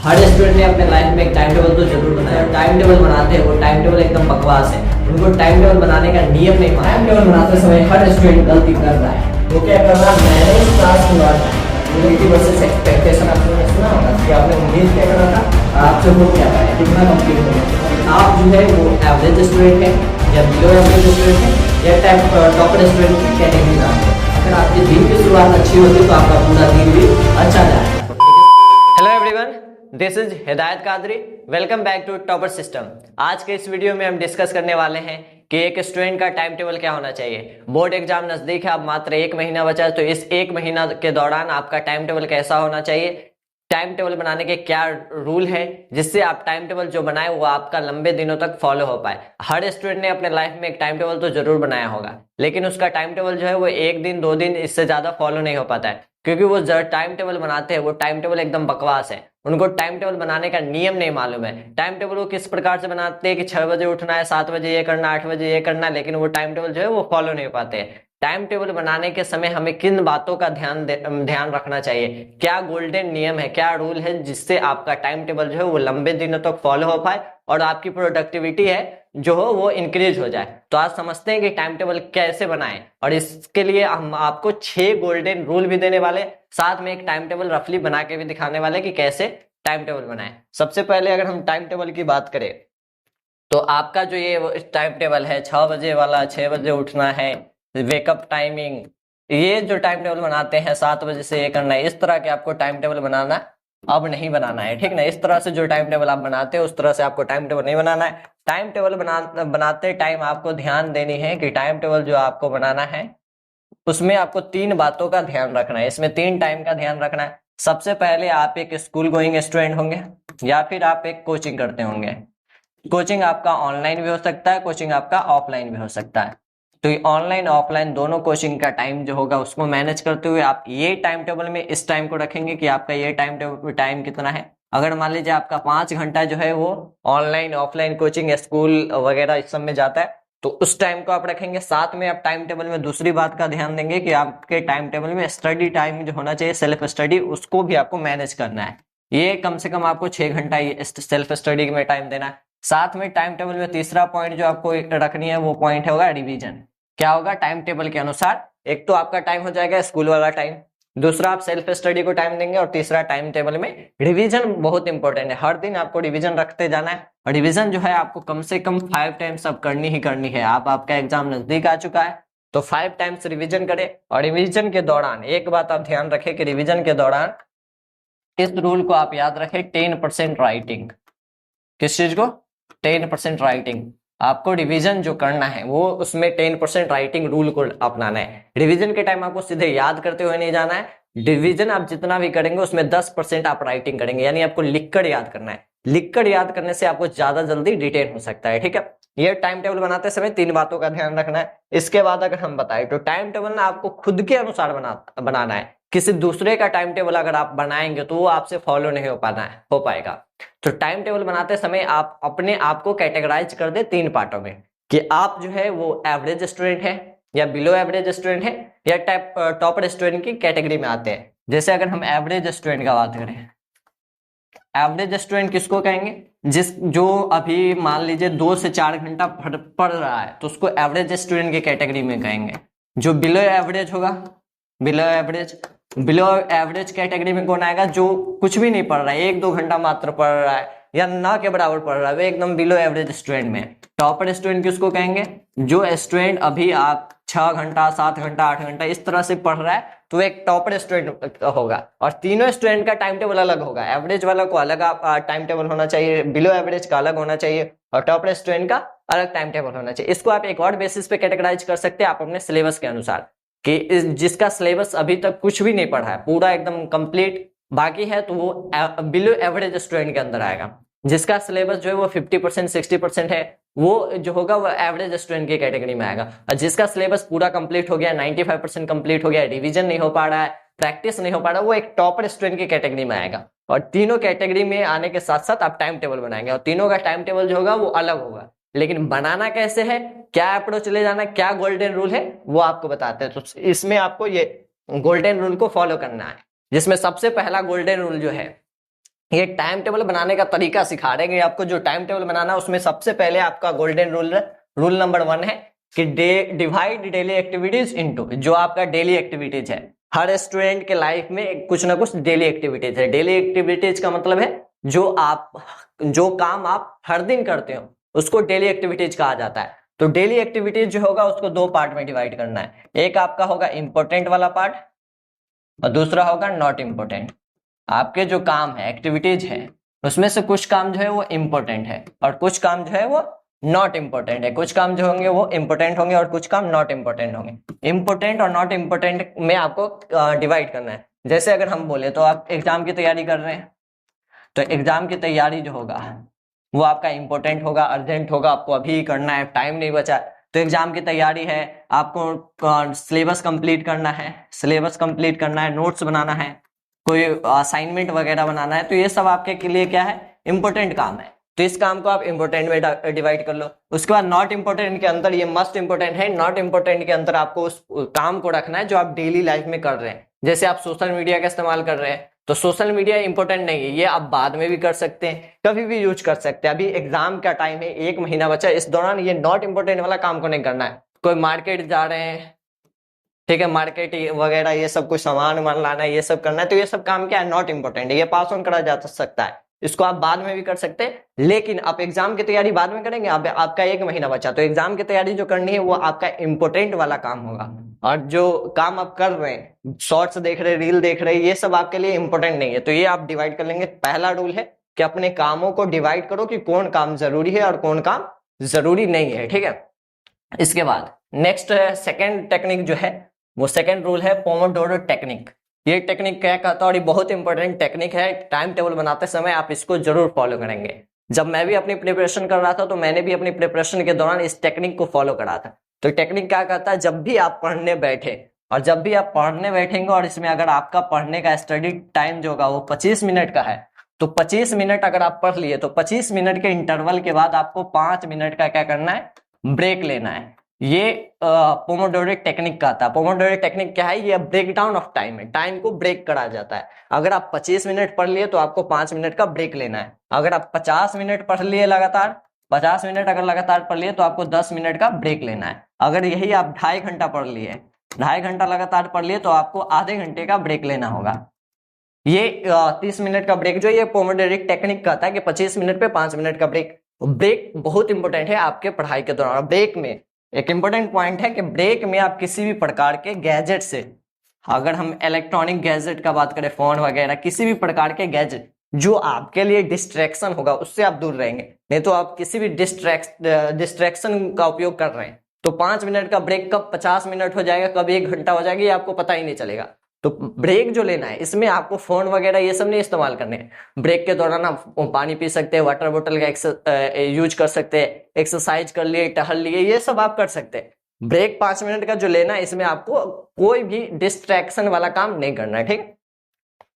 हर student ने अपने life में एक टाइम टेबल तो जरूर बनाया। टाइम टेबल बनाते हैं वो टाइम टेबल एकदम बकवास है। उनको टाइम टेबल बनाने का नियम नहीं मालूम। टाइम टेबल बनाते समय हर स्टूडेंट गलती कर रहा है। वो क्या कर रहा है, manage task not reality versus expectation. आपने सुना होगा कि आपने उम्मीद क्या करा था, आपसे वो क्या पाया, कितना कंप्लीट करना। आप जो है वो एवरेज स्टूडेंट है या बिलो एवरेज स्टूडेंट है या टॉपर स्टूडेंट की कैटेगरी में आते हैं। अगर आपके दिन की शुरुआत अच्छी होती तो आपका पूरा दिन भी अच्छा जाएगा। Hello everyone, this is Hidayat Qadri. Welcome back to Topper System. आज के इस वीडियो में हम डिस्कस करने वाले हैं कि एक स्टूडेंट का टाइम टेबल क्या होना चाहिए। बोर्ड एग्जाम नजदीक है, अब मात्र 1 महीना बचा है, तो इस 1 महीना के दौरान आपका टाइम टेबल कैसा होना चाहिए, टाइम टेबल बनाने के क्या रूल है जिससे आप टाइम टेबल जो बनाए वो आपका लंबे दिनों तक फॉलो हो पाए। हर स्टूडेंट ने अपने लाइफ में एक टाइम टेबल तो जरूर बनाया होगा, लेकिन उसका टाइम टेबल जो है वो 1 दिन 2 दिन इससे ज्यादा फॉलो नहीं हो पाता है, क्योंकि वो जो टाइम टेबल बनाते हैं वो टाइम टेबल एकदम बकवास है। उनको टाइम टेबल बनाने का नियम नहीं मालूम है। टाइम टेबल वो किस प्रकार से बनाते हैं कि 6 बजे उठना है, 7 बजे ये करना, 8 बजे ये करना, लेकिन वो टाइम टेबल जो है वो फॉलो नहीं हो पाते हैं। टाइम टेबल बनाने के समय हमें किन बातों का ध्यान रखना चाहिए, क्या गोल्डन नियम है, क्या रूल है जिससे आपका टाइम टेबल जो है वो लंबे दिनों तक फॉलो हो पाए और आपकी प्रोडक्टिविटी है जो हो वो इंक्रीज हो जाए। तो आज समझते हैं कि टाइम टेबल कैसे बनाएं, और इसके लिए हम आपको 6 गोल्डन रूल भी देने वाले, साथ में एक टाइम टेबल रफली बना के भी दिखाने वाले कि कैसे टाइम टेबल बनाएं। सबसे पहले अगर हम टाइम टेबल की बात करें तो आपका जो ये टाइम टेबल है 6 बजे वाला, 6 बजे उठना है, वेकअप टाइमिंग, ये जो टाइम टेबल बनाते हैं 7 बजे से ये करना है, इस तरह के आपको टाइम टेबल बनाना अब नहीं बनाना है, ठीक ना। इस तरह से जो टाइम टेबल आप बनाते हैं उस तरह से आपको टाइम टेबल नहीं बनाना है। टाइम टेबल बनाते टाइम आपको ध्यान देनी है कि टाइम टेबल जो आपको बनाना है उसमें आपको 3 बातों का ध्यान रखना है। इसमें 3 टाइम का ध्यान रखना है। सबसे पहले आप एक स्कूल गोइंग स्टूडेंट होंगे या फिर आप एक कोचिंग करते होंगे। कोचिंग आपका ऑनलाइन भी हो सकता है, कोचिंग आपका ऑफलाइन भी हो सकता है। तो ये ऑनलाइन ऑफलाइन दोनों कोचिंग का टाइम जो होगा उसको मैनेज करते हुए आप ये टाइम टेबल में इस टाइम को रखेंगे कि आपका ये टाइम कितना है। अगर मान लीजिए आपका 5 घंटा जो है वो ऑनलाइन ऑफलाइन कोचिंग स्कूल वगैरह इस सब में जाता है, तो उस टाइम को आप रखेंगे। साथ में आप टाइम टेबल में दूसरी बात का ध्यान देंगे कि आपके टाइम टेबल में स्टडी टाइम जो होना चाहिए, सेल्फ स्टडी, उसको भी आपको मैनेज करना है। ये कम से कम आपको 6 घंटा सेल्फ स्टडी में टाइम देना है। साथ में टाइम टेबल में तीसरा पॉइंट जो आपको रखनी है वो पॉइंट होगा रिवीजन। क्या होगा, टाइम टेबल के अनुसार एक तो आपका टाइम हो जाएगा स्कूल वाला टाइम, दूसरा आप सेल्फ स्टडी को टाइम देंगे, और तीसरा टाइम टेबल में रिवीजन बहुत इंपॉर्टेंट है। हर दिन आपको रिवीजन रखते जाना है, और रिवीजन जो है आपको कम से कम 5 टाइम्स अब करनी ही करनी है। आपका एग्जाम नजदीक आ चुका है तो 5 टाइम्स रिवीजन करें। और रिवीजन के दौरान एक बात आप ध्यान रखें कि रिवीजन के दौरान इस रूल को आप याद रखें, 10% राइटिंग। किस चीज को? 10% राइटिंग। आपको रिवीजन जो करना है वो उसमें 10% राइटिंग रूल को अपनाना है। रिवीजन के टाइम आपको सीधे याद करते हुए नहीं जाना है। रिवीजन आप जितना भी करेंगे उसमें 10% आप राइटिंग करेंगे, यानी आपको लिखकर याद करना है। लिखकर याद करने से आपको ज्यादा जल्दी रिटेन हो सकता है, ठीक है। ये टाइम टेबल बनाते समय 3 बातों का ध्यान रखना है। इसके बाद अगर हम बताएं तो टाइम टेबल ना आपको खुद के अनुसार बनाना है। किसी दूसरे का टाइम टेबल अगर आप बनाएंगे तो वो आपसे फॉलो नहीं हो पाएगा। तो टाइम टेबल बनाते समय आप अपने आप को कैटेगराइज कर दे 3 पार्टों में, कि आप जो है वो एवरेज स्टूडेंट है या बिलो एवरेज स्टूडेंट है या टॉपर स्टूडेंट की कैटेगरी में आते हैं। जैसे अगर हम एवरेज स्टूडेंट का बात करें, एवरेज स्टूडेंट किसको कहेंगे? जो अभी मान लीजिए 2 से 4 घंटा पढ़ रहा है तो उसको एवरेज स्टूडेंट की कैटेगरी में कहेंगे। जो बिलो एवरेज होगा, बिलो एवरेज कैटेगरी में कौन आएगा? जो कुछ भी नहीं पढ़ रहा है, 1-2 घंटा मात्र पढ़ रहा है या ना के बराबर पढ़ रहा है, वो एकदम बिलो एवरेज स्टूडेंट में। टॉपर स्टूडेंट किसको कहेंगे? जो स्टूडेंट अभी आप 6 घंटा, 7 घंटा, 8 घंटा इस तरह से पढ़ रहा है तो एक टॉपर स्टूडेंट होगा। और तीनों स्टूडेंट का टाइम टेबल अलग होगा। एवरेज वाला को अलग टाइम टेबल होना चाहिए, बिलो एवरेज का अलग होना चाहिए, और टॉपर स्टूडेंट का अलग टाइम टेबल होना चाहिए। इसको आप एक और बेसिस पे कैटेगराइज कर सकते हैं, आप अपने सिलेबस के अनुसार, कि जिसका सिलेबस अभी तक कुछ भी नहीं पढ़ा है, पूरा एकदम कंप्लीट बाकी है, तो वो बिलो एवरेज स्टूडेंट के अंदर आएगा। जिसका सिलेबस जो है वो 50% 60% है, वो जो होगा वो एवरेज स्टूडेंट की कैटेगरी में आएगा। और जिसका सिलेबस पूरा कंप्लीट हो गया, 95% कंप्लीट हो गया, रिवीजन नहीं हो पा रहा है, प्रैक्टिस नहीं हो पा रहा, वो एक टॉपर स्टूडेंट की कैटेगरी में आएगा। और तीनों कैटेगरी में आने के साथ साथ आप टाइम टेबल बनाएंगे, और तीनों का टाइम टेबल जो होगा वो अलग होगा। लेकिन बनाना कैसे है, क्या अप्रोच ले जाना, क्या गोल्डन रूल है, वो आपको बताते हैं। तो इसमें आपको ये गोल्डन रूल को फॉलो करना है, जिसमें सबसे पहला गोल्डन रूल जो है ये टाइम टेबल बनाने का तरीका सिखा रहे हैं कि आपको जो टाइम टेबल बनाना है उसमें सबसे पहले आपका गोल्डन रूल नंबर 1 है कि डिवाइड डेली एक्टिविटीज इनटू, जो आपका डेली एक्टिविटीज है, हर स्टूडेंट के लाइफ में कुछ ना कुछ डेली एक्टिविटीज है। डेली एक्टिविटीज का मतलब है जो काम आप हर दिन करते हो उसको डेली एक्टिविटीज कहा जाता है। तो डेली एक्टिविटीज जो होगा उसको 2 पार्ट में डिवाइड करना है। एक आपका होगा इंपॉर्टेंट वाला पार्ट और दूसरा होगा नॉट इंपॉर्टेंट। आपके जो काम है, एक्टिविटीज है, उसमें से कुछ काम जो है वो इंपॉर्टेंट है और कुछ काम जो है वो नॉट इंपॉर्टेंट है। कुछ काम जो होंगे वो इंपॉर्टेंट होंगे और कुछ काम नॉट इंपॉर्टेंट होंगे। इंपॉर्टेंट और नॉट इंपॉर्टेंट में आपको डिवाइड करना है। जैसे अगर हम बोले तो आप एग्जाम की तैयारी कर रहे हैं, तो एग्जाम की तैयारी जो होगा वो आपका इंपॉर्टेंट होगा, अर्जेंट होगा, आपको अभी करना है, टाइम नहीं बचा। तो एग्जाम की तैयारी है, आपको सिलेबस कंप्लीट करना है, नोट्स बनाना है, कोई असाइनमेंट वगैरह बनाना है, तो ये सब आपके लिए क्या है, इंपॉर्टेंट काम है। तो इस काम को आप इंपॉर्टेंट में डिवाइड कर लो। उसके बाद नॉट इंपॉर्टेंट के अंदर, ये मस्ट इंपॉर्टेंट है, नॉट इंपॉर्टेंट के अंदर आपको उस काम को रखना है जो आप डेली लाइफ में कर रहे हैं। जैसे आप सोशल मीडिया का इस्तेमाल कर रहे हैं तो सोशल मीडिया इंपॉर्टेंट नहीं है, ये आप बाद में भी कर सकते हैं, कभी भी यूज कर सकते हैं। अभी एग्जाम का टाइम है, 1 महीना बचा, इस दौरान ये नॉट इंपॉर्टेंट वाला काम को नहीं करना है। कोई मार्केट जा रहे हैं, ठीक है, मार्केट वगैरह ये सब कुछ सामान लाना है, ये सब करना है, तो ये सब काम क्या है, नॉट इंपॉर्टेंट है, ये पास ऑन करा जा सकता है, इसको आप बाद में भी कर सकते हैं। लेकिन आप एग्जाम की तैयारी बाद में करेंगे, आपका 1 महीना बचा, तो एग्जाम की तैयारी जो करनी है वो आपका इंपॉर्टेंट वाला काम होगा। और जो काम आप कर रहे हैं, शॉर्ट्स देख रहे हैं, रील देख रहे हैं, ये सब आपके लिए इंपॉर्टेंट नहीं है, तो ये आप डिवाइड कर लेंगे। पहला रूल है कि अपने कामों को डिवाइड करो कि कौन काम जरूरी है और कौन काम जरूरी नहीं है, ठीक है। इसके बाद नेक्स्ट सेकेंड टेक्निक जो है, वो सेकेंड रूल है पोमोडोरो टेक्निक। ये टेक्निक क्या कहता है, और ये बहुत इंपॉर्टेंट टेक्निक है, टाइम टेबल बनाते समय आप इसको जरूर फॉलो करेंगे। जब मैं भी अपनी प्रिपरेशन कर रहा था तो मैंने भी अपनी प्रिपरेशन के दौरान इस टेक्निक को फॉलो करा था। तो टेक्निक क्या कहता है, जब भी आप पढ़ने बैठे, और जब भी आप पढ़ने बैठेंगे और इसमें अगर आपका पढ़ने का स्टडी टाइम जो होगा वो 25 मिनट का है, तो 25 मिनट अगर आप पढ़ लिए तो 25 मिनट के इंटरवल के बाद आपको 5 मिनट का क्या करना है, ब्रेक लेना है। ये पोमोडोरो टेक्निक का था। पोमोडोरो टेक्निक क्या है, ये ब्रेक डाउन ऑफ टाइम है, टाइम को ब्रेक करा जाता है। अगर आप 25 मिनट पढ़ लिए तो आपको 5 मिनट का ब्रेक लेना है। अगर आप 50 मिनट पढ़ लिए लगातार, 50 मिनट अगर लगातार पढ़ लिए तो आपको 10 मिनट का ब्रेक लेना है। अगर यही आप 2.5 घंटा पढ़ लिए, 2.5 घंटा लगातार पढ़ लिए, तो आपको आधे घंटे का ब्रेक लेना होगा। ये 30 मिनट का ब्रेक जो ये पोमोडोरो टेक्निक कहता है कि 25 मिनट पे 5 मिनट का ब्रेक। ब्रेक बहुत इंपॉर्टेंट है आपके पढ़ाई के दौरान। ब्रेक में एक इंपॉर्टेंट पॉइंट है कि ब्रेक में आप किसी भी प्रकार के गैजेट से, अगर हम इलेक्ट्रॉनिक गैजेट का बात करें, फोन वगैरह, किसी भी प्रकार के गैजेट जो आपके लिए डिस्ट्रैक्शन होगा उससे आप दूर रहेंगे। नहीं तो आप किसी भी डिस्ट्रैक्शन का उपयोग कर रहे हैं तो 5 मिनट का ब्रेक कब 50 मिनट हो जाएगा, कब 1 घंटा हो जाएगा, ये आपको पता ही नहीं चलेगा। तो ब्रेक जो लेना है इसमें आपको फोन वगैरह ये सब नहीं इस्तेमाल करने हैं। ब्रेक के दौरान आप पानी पी सकते हैं, वाटर बोतल का यूज कर सकते हैं, एक्सरसाइज कर लिए, टहल लिए, ये सब आप कर सकते हैं। ब्रेक 5 मिनट का जो लेना है इसमें आपको कोई भी डिस्ट्रैक्शन वाला काम नहीं करना है, ठीक।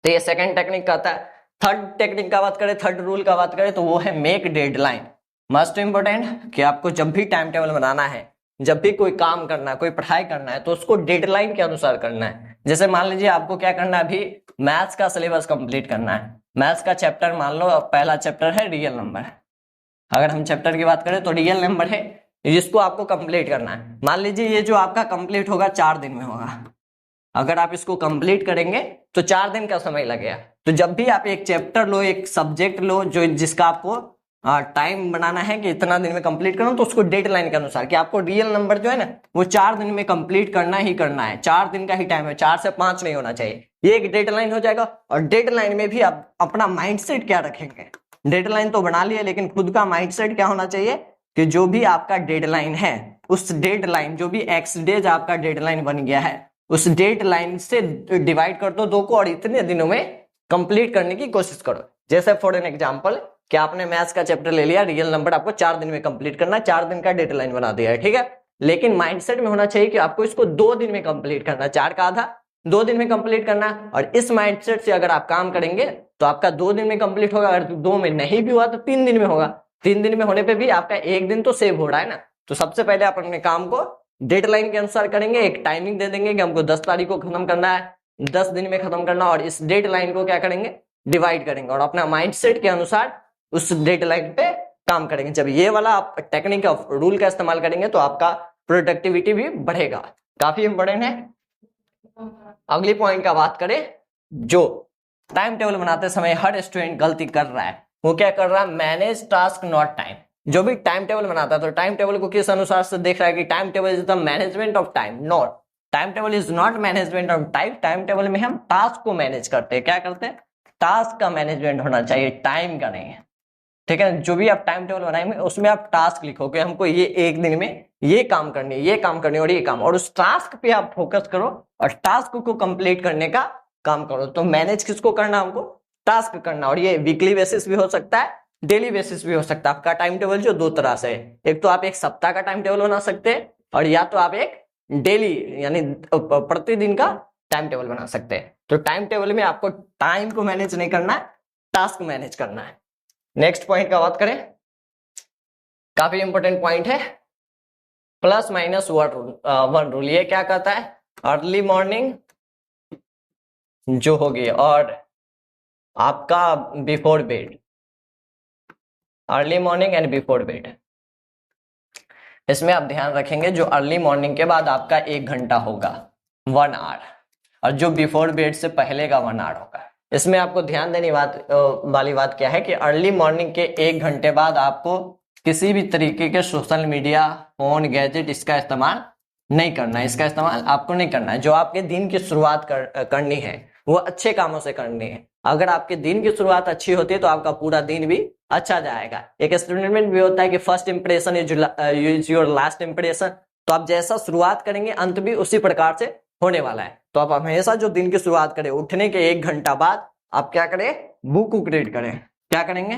तो ये सेकंड टेक्निक का आता है। थर्ड टेक्निक का बात करें, थर्ड रूल का बात करें तो वो है मेक डेडलाइन। मस्ट इंपॉर्टेंट कि आपको जब भी टाइम टेबल बनाना है, जब भी कोई काम करना है, कोई पढ़ाई करना है, तो उसको डेडलाइन के अनुसार करना है। जैसे मान लीजिए आपको क्या करना है, अभी मैथ्स का सिलेबस कंप्लीट करना है। मैथ्स का चैप्टर मान लो पहला चैप्टर है रियल नंबर। अगर हम चैप्टर की बात करें तो रियल नंबर है, जिसको आपको कंप्लीट करना है। मान लीजिए ये जो आपका कंप्लीट होगा 4 दिन में होगा। अगर आप इसको कंप्लीट करेंगे तो 4 दिन का समय लगेगा। तो जब भी आप एक चैप्टर लो, एक सब्जेक्ट लो जो जिसका आपको टाइम बनाना है कि इतना दिन में कंप्लीट करना, तो उसको डेडलाइन के अनुसार कि आपको रियल नंबर जो है ना वो 4 दिन में कंप्लीट करना ही करना है। 4 दिन का ही टाइम है, 4 से 5 नहीं होना चाहिए। ये एक डेडलाइन हो जाएगा। और डेडलाइन में भी आप अपना माइंडसेट क्या रखेंगे। डेडलाइन तो बना लिया, लेकिन खुद का माइंडसेट क्या होना चाहिए कि जो भी आपका डेडलाइन है, उस डेडलाइन, जो भी एक्स डेज आपका डेडलाइन बन गया है, उस डेडलाइन से डिवाइड कर दो 2 को और इतने दिनों में कंप्लीट करने की कोशिश करो। जैसे फॉर एन एग्जांपल कि आपने मैथ्स का चैप्टर ले लिया, रियल नंबर आपको 4 दिन में कंप्लीट करना है, 4 दिन का डेडलाइन बना दिया है, ठीक है। लेकिन माइंडसेट में होना चाहिए कि आपको इसको 2 दिन में कंप्लीट करना है। 4 का आधा 2 दिन में कंप्लीट करना। और इस माइंडसेट से अगर आप काम करेंगे तो आपका 2 दिन में कंप्लीट होगा। अगर 2 में नहीं भी हुआ तो 3 दिन में होगा। 3 दिन में होने पर भी आपका 1 दिन तो सेव हो रहा है ना। तो सबसे पहले आप अपने काम को डेडलाइन के अनुसार करेंगे। एक टाइमिंग दे देंगे कि हमको 10 तारीख को खत्म करना है, 10 दिन में खत्म करना। और इस डेडलाइन को क्या करेंगे, डिवाइड करेंगे और अपना माइंडसेट के अनुसार उस डेडलाइन पे काम करेंगे। जब ये वाला आप टेक्निक ऑफ रूल का इस्तेमाल करेंगे तो आपका प्रोडक्टिविटी भी बढ़ेगा। काफी इंपॉर्टेंट है। अगली पॉइंट का बात करें, जो टाइम टेबल बनाते समय हर स्टूडेंट गलती कर रहा है, वो क्या कर रहा है, मैनेज टास्क नॉट टाइम। जो भी टाइम टेबल बनाता है तो टाइम टेबल को किस अनुसार से देख रहा है कि time table is the management of time, not time table is not management of time. Time table में हम टास्क को मैनेज करते हैं। क्या करते हैं, टास्क का मैनेजमेंट होना चाहिए, टाइम का नहीं है। ठीक है, जो भी आप टाइम टेबल बनाएंगे उसमें आप टास्क लिखो कि हमको ये एक दिन में ये काम करनी है, ये काम करनी है और ये काम, और उस टास्क पे आप फोकस करो और टास्क को कंप्लीट करने का काम करो। तो मैनेज किसको करना, हमको टास्क करना। और ये वीकली बेसिस भी हो सकता है, डेली बेसिस भी हो सकता है। आपका टाइम टेबल जो दो तरह से है, एक तो आप एक सप्ताह का टाइम टेबल बना सकते हैं और या तो आप एक डेली यानी प्रतिदिन का टाइम टेबल बना सकते हैं। तो टाइम टेबल में आपको टाइम को मैनेज नहीं करना है, टास्क मैनेज करना है। नेक्स्ट पॉइंट का बात करें, काफी इंपॉर्टेंट पॉइंट है, प्लस माइनस वन रूल। ये क्या कहता है, अर्ली मॉर्निंग जो होगी और आपका before bed, early morning and before bed, इसमें आप ध्यान रखेंगे जो अर्ली मॉर्निंग के बाद आपका 1 घंटा होगा 1 आवर, और जो बिफोर बेड से पहले का 1 आवर होगा। इसमें आपको ध्यान देने वाली बात क्या है कि अर्ली मॉर्निंग के 1 घंटे बाद आपको किसी भी तरीके के सोशल मीडिया, फोन, गैजेट इसका इस्तेमाल नहीं करना है। इसका इस्तेमाल आपको नहीं करना है। जो आपके दिन की शुरुआत करनी है वो अच्छे कामों से करनी है। अगर आपके दिन की शुरुआत अच्छी होती है तो आपका पूरा दिन भी अच्छा जाएगा। एक स्टूडेंट में भी होता है कि first impression is your last impression. तो आप जैसा शुरुआत करेंगे अंत भी उसी प्रकार से होने वाला है। तो आप हमेशा जो दिन की शुरुआत करें, उठने के 1 घंटा बाद आप क्या करें, बुक रीड करें। क्या करेंगे,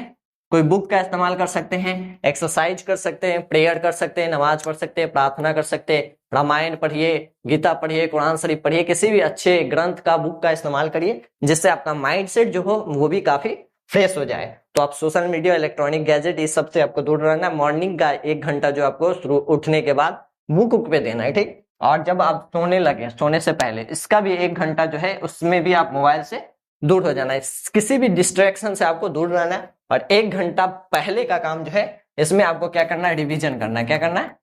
कोई बुक का इस्तेमाल कर सकते हैं, एक्सरसाइज कर सकते हैं, प्रेयर कर सकते हैं, नमाज पढ़ सकते हैं, प्रार्थना कर सकते हैं, रामायण पढ़िए, गीता पढ़िए, कुरान शरीफ पढ़िए, किसी भी अच्छे ग्रंथ का, बुक का इस्तेमाल करिए जिससे आपका माइंडसेट जो हो वो भी काफी फ्रेश हो जाए। तो आप सोशल मीडिया, इलेक्ट्रॉनिक गैजेट इस सब से आपको दूर रहना है। मॉर्निंग का 1 घंटा जो आपको उठने के बाद बुक पे देना है, ठीक। और जब आप सोने लगे, सोने से पहले इसका भी 1 घंटा जो है उसमें भी आप मोबाइल से दूर हो जाना है। किसी भी डिस्ट्रैक्शन से आपको दूर रहना है। और 1 घंटा पहले का काम जो है इसमें आपको क्या करना है, रिवीजन करना है। क्या करना है,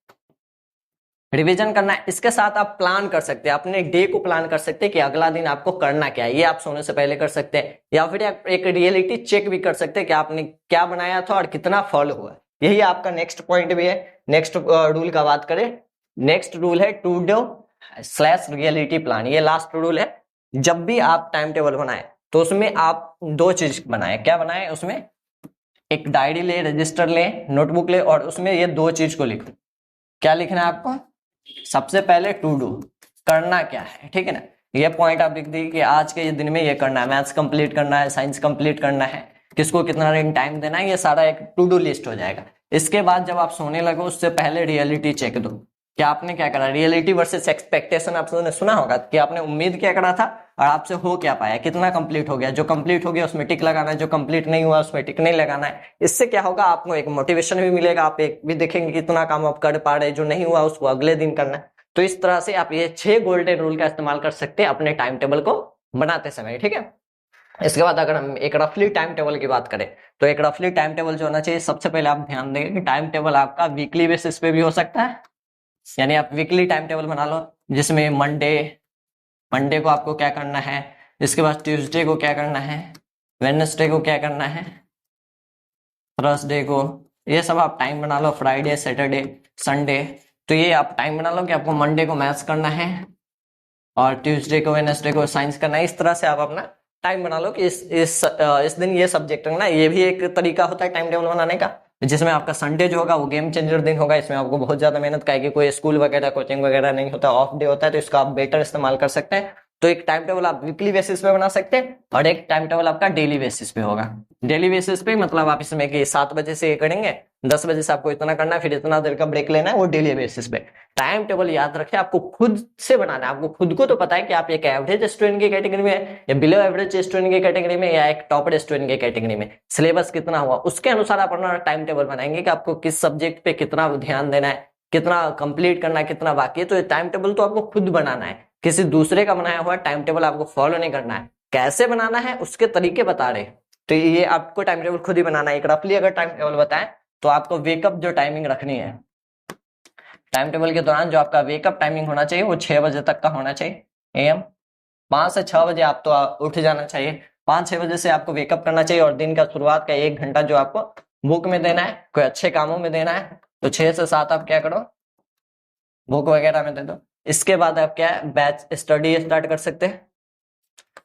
रिवीजन करना है। इसके साथ आप प्लान कर सकते हैं, अपने डे को प्लान कर सकते हैं कि अगला दिन आपको करना क्या है। ये आप सोने से पहले कर सकते हैं, या फिर आप एक रियलिटी चेक भी कर सकते हैं कि आपने क्या बनाया था और कितना फॉलो हुआ। यही आपका नेक्स्ट पॉइंट भी है। नेक्स्ट रूल का बात करें, नेक्स्ट रूल है टू डू / रियलिटी प्लान। ये लास्ट रूल है। जब भी आप टाइम टेबल बनाए तो उसमें आप 2 चीज बनाए। क्या बनाए, उसमें एक डायरी ले, रजिस्टर ले, नोटबुक ले और उसमें ये 2 चीज को लिखो। क्या लिखना है आपको, सबसे पहले टू डू, करना क्या है, ठीक है ना। ये पॉइंट आप लिख दी कि आज के ये दिन में ये करना है, मैथ्स कंप्लीट करना है, साइंस कंप्लीट करना है, किसको कितना टाइम देना है, ये सारा एक टू डू लिस्ट हो जाएगा। इसके बाद जब आप सोने लगो उससे पहले रियलिटी चेक दो कि आपने क्या करा। रियलिटी वर्सेस एक्सपेक्टेशन आपने सुना होगा कि आपने उम्मीद क्या करा था और आपसे हो क्या पाया, कितना कंप्लीट हो गया। जो कंप्लीट हो गया उसमें टिक लगाना है, जो कंप्लीट नहीं हुआ उसमें टिक नहीं लगाना है। इससे क्या होगा, आपको एक मोटिवेशन भी मिलेगा, आप एक भी देखेंगे कितना काम आप कर पा रहे, जो नहीं हुआ उसको अगले दिन करना है। तो इस तरह से आप ये 6 गोल्डन रूल का इस्तेमाल कर सकते हैं अपने टाइम टेबल को बनाते समय, ठीक है। इसके बाद अगर हम एक रफली टाइम टेबल की बात करें तो एक रफली टाइम टेबल जो होना चाहिए, सबसे पहले आप ध्यान देंगे कि टाइम टेबल आपका वीकली बेसिस पे भी हो सकता है। यानी आप वीकली टाइम टेबल बना लो जिसमें मंडे को आपको क्या करना है, इसके बाद ट्यूसडे को क्या करना है, वेडनेसडे को क्या करना है, थर्सडे को, ये सब आप टाइम बना लो, फ्राइडे, सैटरडे, संडे। तो ये आप टाइम बना लो कि आपको मंडे को मैथ्स करना है और ट्यूसडे को, वेडनेसडे को साइंस करना है। इस तरह से आप अपना टाइम बना लो कि इस दिन ये सब्जेक्ट रखना। ये भी एक तरीका होता है टाइम टेबल बनाने का, जिसमें आपका संडे जो होगा वो गेम चेंजर दिन होगा। इसमें आपको बहुत ज्यादा मेहनत का है कि कोई स्कूल वगैरह, कोचिंग वगैरह नहीं होता, ऑफ डे होता है, तो इसका आप बेटर इस्तेमाल कर सकते हैं। तो एक टाइम टेबल आप वीकली बेसिस पे बना सकते हैं और एक टाइम टेबल आपका डेली बेसिस पे होगा। डेली बेसिस पे मतलब आप इसमें कि 7 बजे से करेंगे, 10 बजे से आपको इतना करना है, फिर इतना देर का ब्रेक लेना है, वो डेली बेसिस पे। टाइम टेबल याद रखें, आपको खुद से बनाना है। आपको खुद को तो पता है कि आप एक एवरेज स्टूडेंट की कैटेगरी में है या बिलो एवरेज स्टूडेंट की कैटेगरी में या एक टॉपर स्टूडेंट की कैटेगरी में, सिलेबस कितना हुआ उसके अनुसार आप अपना टाइम टेबल बनाएंगे कि आपको किस सब्जेक्ट पे कितना ध्यान देना है, कितना कंप्लीट करना है, कितना बाकी है। तो टाइम टेबल तो आपको खुद बनाना है, किसी दूसरे का बनाया हुआ टाइम टेबल आपको फॉलो नहीं करना है। कैसे बनाना है उसके तरीके बता रहे। तो ये आपको टाइम टेबल खुद ही बनाना है। एक रफली अगर टाइम टेबल बताएं तो आपको वेकअप जो टाइमिंग रखनी है, टाइम टेबल के दौरान जो आपका वेकअप टाइमिंग होना चाहिए वो 6 बजे तक का होना चाहिए एएम। 5 से 6 बजे आप तो उठ जाना चाहिए। 5-6 बजे से आपको वेकअप करना चाहिए और दिन का शुरुआत का 1 घंटा जो आपको बुक में देना है, कोई अच्छे कामों में देना है। तो 6 से 7 आप क्या करो, बुक वगैरह में दे दो। इसके बाद आप क्या बैच स्टडी स्टार्ट कर सकते हैं।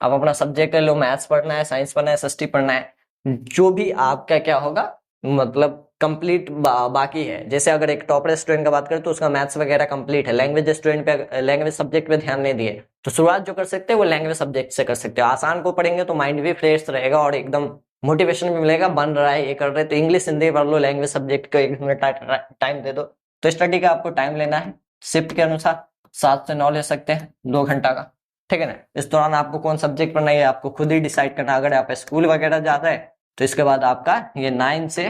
आप अपना सब्जेक्ट ले लो, मैथ्स पढ़ना है, साइंस पढ़ना है, एसएसटी पढ़ना है, जो भी आपका क्या होगा मतलब कंप्लीट बाकी है। जैसे अगर एक टॉपर स्टूडेंट का बात करें तो उसका मैथ्स वगैरह कंप्लीट है, लैंग्वेज स्टूडेंट पे लैंग्वेज सब्जेक्ट पे ध्यान नहीं दिए तो शुरुआत जो कर सकते हैं वो लैंग्वेज सब्जेक्ट से कर सकते हो। आसान को पढ़ेंगे तो माइंड भी फ्रेश रहेगा और एकदम मोटिवेशन भी मिलेगा, बन रहा है ये कर रहे तो इंग्लिश हिंदी पढ़ लो, लैंग्वेज सब्जेक्ट को 1 मिनट टाइम दे दो। तो स्टडी का आपको टाइम लेना है शिफ्ट के अनुसार, 7 से 9 ले सकते हैं, 2 घंटा का, ठीक है ना। इस दौरान आपको कौन सब्जेक्ट पढ़ना है आपको खुद ही डिसाइड करना। अगर आप स्कूल वगैरह जाता है तो इसके बाद आपका ये 9 से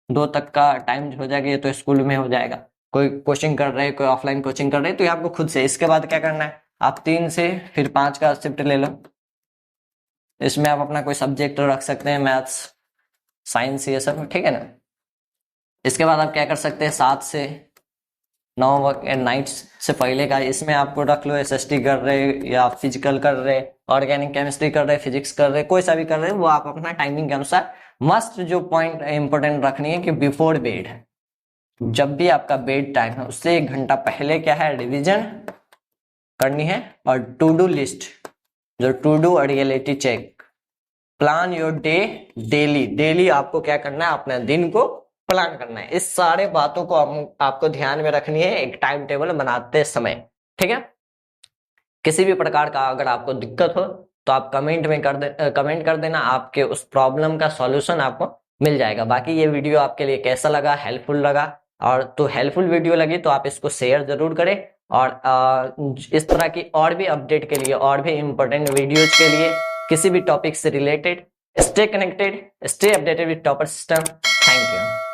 2 तक का टाइम हो जाएगा, ये तो स्कूल में हो जाएगा। कोई कोचिंग कर रहे हैं, कोई ऑफलाइन कोचिंग कर रहे हैं तो ये आपको खुद से। इसके बाद क्या करना है, आप 3 से फिर 5 का शिफ्ट ले लो। इसमें आप अपना कोई सब्जेक्ट रख सकते हैं, मैथ्स साइंस ये सब, ठीक है ना। इसके बाद आप क्या कर सकते हैं, 7 से 9 नाइट्स से पहले का इसमें आपको रख लो। एसएसटी कर रहे या फिजिकल कर रहे, ऑर्गेनिक केमिस्ट्री कर रहे, फिजिक्स कर रहे, कोई सा भी कर रहे, वो आप अपना टाइमिंग के अनुसार। मस्ट जो पॉइंट इंपॉर्टेंट रखनी है कि बिफोर बेड, जब भी आपका बेड टाइम है उससे 1 घंटा पहले क्या है रिवीजन करनी है। और टू डू लिस्ट, जो टू डू और reality check, plan your day daily, daily आपको क्या करना है, अपने दिन को प्लान करना है। इस सारे बातों को आपको ध्यान में रखनी है एक टाइम टेबल बनाते समय, ठीक है। किसी भी प्रकार का अगर आपको दिक्कत हो तो आप कमेंट कर देना, आपके उस प्रॉब्लम का सॉल्यूशन आपको मिल जाएगा। बाकी ये वीडियो आपके लिए कैसा लगा, हेल्पफुल लगा और तो हेल्पफुल वीडियो लगी तो आप इसको शेयर जरूर करें। और इस तरह की और भी अपडेट के लिए और भी इंपॉर्टेंट वीडियोज के लिए किसी भी टॉपिक से related, stay connected, stay updated with topper system. Thank you.